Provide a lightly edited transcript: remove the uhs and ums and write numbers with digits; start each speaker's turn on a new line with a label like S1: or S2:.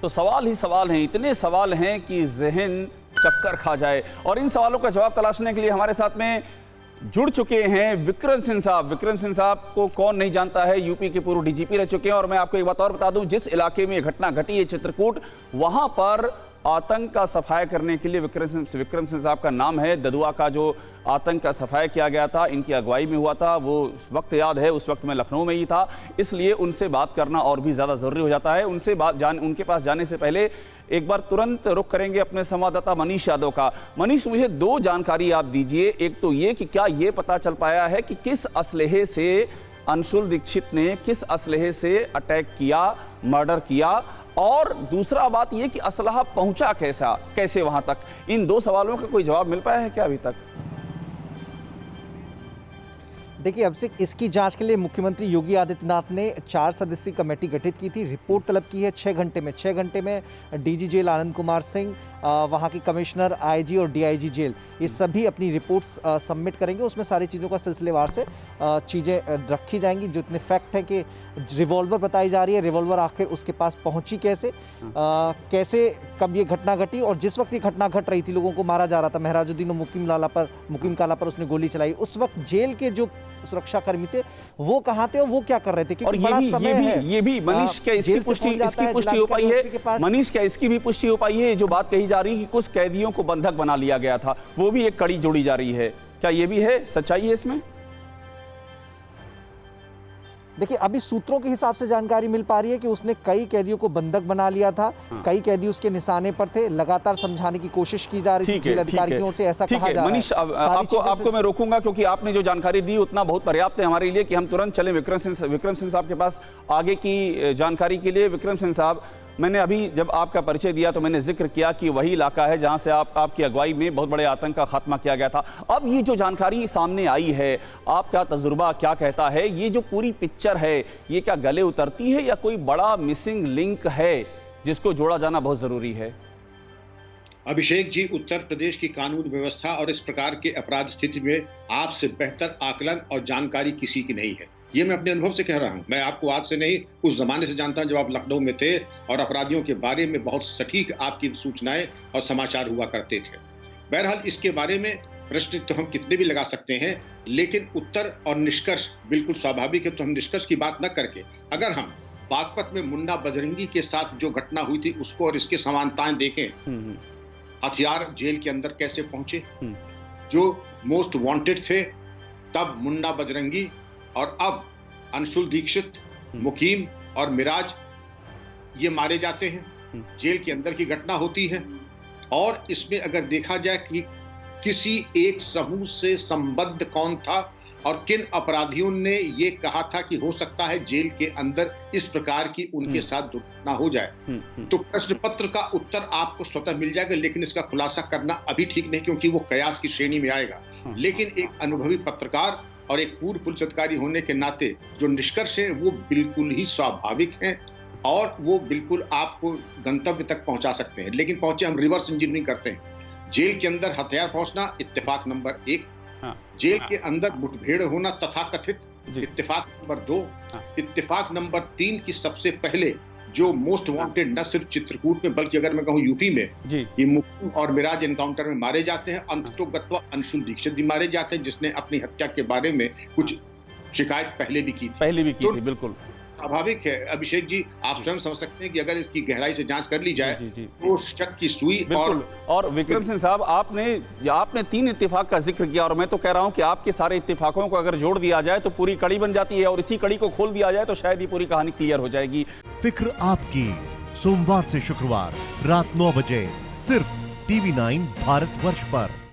S1: तो सवाल ही सवाल हैं, इतने सवाल हैं कि ज़हन चक्कर खा जाए। और इन सवालों का जवाब तलाशने के लिए हमारे साथ में जुड़ चुके हैं विक्रम सिंह साहब। विक्रम सिंह साहब को कौन नहीं जानता है, यूपी के पूर्व डीजीपी रह चुके हैं। और मैं आपको एक बात और बता दूं, जिस इलाके में ये घटना घटी है चित्रकूट, वहां पर आतंक का सफाया करने के लिए विक्रम सिंह साहब का नाम है। ददुआ का जो आतंक का सफाया किया गया था, इनकी अगुवाई में हुआ था, वो वक्त याद है, उस वक्त मैं लखनऊ में ही था, इसलिए उनसे बात करना और भी ज़्यादा ज़रूरी हो जाता है। उनके पास जाने से पहले एक बार तुरंत रुख करेंगे अपने संवाददाता मनीष यादव का। मनीष, मुझे दो जानकारी आप दीजिए। एक तो ये कि क्या ये पता चल पाया है कि किस असलहे से अंशुल दीक्षित ने किस असलहे से अटैक किया, मर्डर किया, और दूसरा बात ये कि असलहा पहुंचा कैसे वहां तक? इन दो सवालों का कोई जवाब मिल पाया है क्या अभी तक?
S2: देखिए, अब से इसकी जांच के लिए मुख्यमंत्री योगी आदित्यनाथ ने 4 सदस्यीय कमेटी गठित की थी। रिपोर्ट तलब की है 6 घंटे में डीजी जेल आनंद कुमार सिंह, वहाँ के कमिश्नर, आईजी और डीआईजी जेल, ये सभी अपनी रिपोर्ट्स सबमिट करेंगे। उसमें सारी चीज़ों का सिलसिलेवार से चीज़ें रखी जाएंगी। जितने फैक्ट हैं कि रिवॉल्वर बताई जा रही है, रिवॉल्वर आखिर उसके पास पहुंची कैसे, कब ये घटना घटी, और जिस वक्त ये घटना घट रही थी, लोगों को मारा जा रहा था, महराजुद्दीन और मुकीम काला पर उसने गोली चलाई, उस वक्त जेल के जो सुरक्षाकर्मी थे वो कहाँ थे और वो क्या कर रहे थे?
S1: और ये भी मनीष, क्या इसकी पुष्टि हो पाई है? मनीष, क्या इसकी भी पुष्टि हो पाई है? जो बात कही जा रही है कि कुछ कैदियों को बंधक बना लिया गया था, वो भी एक कड़ी जोड़ी जा रही है, क्या ये भी है, सच्चाई है इसमें?
S2: देखिए, अभी सूत्रों के हिसाब से जानकारी मिल पा रही है कि उसने कई कैदियों को बंधक बना लिया था। कई कैदी उसके निशाने पर थे। लगातार समझाने की कोशिश की जा रही थी जेल अधिकारियों से, ऐसा कहा जा रहा है।
S1: मनीष, आपको मैं रोकूंगा क्योंकि आपने जो जानकारी दी उतना बहुत पर्याप्त है हमारे लिए कि हम तुरंत चलें विक्रम सिंह साहब के पास आगे की जानकारी के लिए। विक्रम सिंह साहब, मैंने अभी जब आपका परिचय दिया तो मैंने जिक्र किया कि वही इलाका है जहां से आपकी अगुवाई में बहुत बड़े आतंक का खात्मा किया गया था। अब ये जो जानकारी सामने आई है, आपका तजुर्बा क्या कहता है? ये जो पूरी पिक्चर है, ये क्या गले उतरती है या कोई बड़ा मिसिंग लिंक है जिसको जोड़ा जाना बहुत जरूरी है?
S3: अभिषेक जी, उत्तर प्रदेश की कानून व्यवस्था और इस प्रकार के अपराध स्थिति में आपसे बेहतर आकलन और जानकारी किसी की नहीं है। ये मैं अपने अनुभव से कह रहा हूं। मैं आपको आज से नहीं, उस जमाने से जानता हूं जब आप लखनऊ में थे और अपराधियों के बारे में बहुत सटीक आपकी सूचनाएं और समाचार हुआ करते थे। बहरहाल, इसके बारे में प्रश्न तो हम कितने भी लगा सकते हैं, लेकिन उत्तर और निष्कर्ष बिल्कुल स्वाभाविक है। तो हम निष्कर्ष की बात न करके अगर हम बागपत में मुन्ना बजरंगी के साथ जो घटना हुई थी उसको और इसके समानताएं देखें, हथियार जेल के अंदर कैसे पहुंचे, जो मोस्ट वांटेड थे तब मुन्ना बजरंगी और अब अंशुल दीक्षित, मुकीम और मिराज, ये मारे जाते हैं, जेल के अंदर की घटना होती है। और इसमें अगर देखा जाए कि किसी एक समूह से संबद्ध कौन था और किन अपराधियों ने ये कहा था कि हो सकता है जेल के अंदर इस प्रकार की उनके साथ दुर्घटना हो जाए, तो प्रश्न पत्र का उत्तर आपको स्वतः मिल जाएगा। लेकिन इसका खुलासा करना अभी ठीक नहीं, क्योंकि वो कयास की श्रेणी में आएगा। लेकिन एक अनुभवी पत्रकार और एक पूर्व पुलिस अधिकारी होने के नाते जो निष्कर्ष है वो बिल्कुल ही स्वाभाविक है और वो बिल्कुल आपको गंतव्य तक पहुंचा सकते हैं। लेकिन पहुंचे, हम रिवर्स इंजीनियरिंग करते हैं। जेल के अंदर हथियार पहुंचना इत्तेफाक नंबर 1, जेल के अंदर मुठभेड़ होना तथाकथित इत्तेफाक नंबर 2, इत्तेफाक नंबर 3 की सबसे पहले जो मोस्ट वांटेड न सिर्फ चित्रकूट में बल्कि अगर मैं कहूं यूपी में, ये मुकीम और मिराज एनकाउंटर में मारे जाते हैं। अंततोगत्वा अंशुल दीक्षित भी मारे जाते हैं, जिसने अपनी हत्या के बारे में कुछ शिकायत पहले भी की थी। बिल्कुल स्वाभाविक है अभिषेक जी, आप स्वयं समझ सकते हैं कि अगर इसकी गहराई से जांच कर ली जाए तो शक की सुई।
S1: और विक्रम सिंह साहब, आपने 3 इत्तेफाक का जिक्र किया और मैं तो कह रहा हूं कि आपके सारे इत्तेफाकों को अगर जोड़ दिया जाए तो पूरी कड़ी बन जाती है, और इसी कड़ी को खोल दिया जाए तो शायद ये पूरी कहानी क्लियर हो जाएगी।
S4: फिक्र आपकी, सोमवार से शुक्रवार रात 9 बजे सिर्फ TV9 भारतवर्ष पर।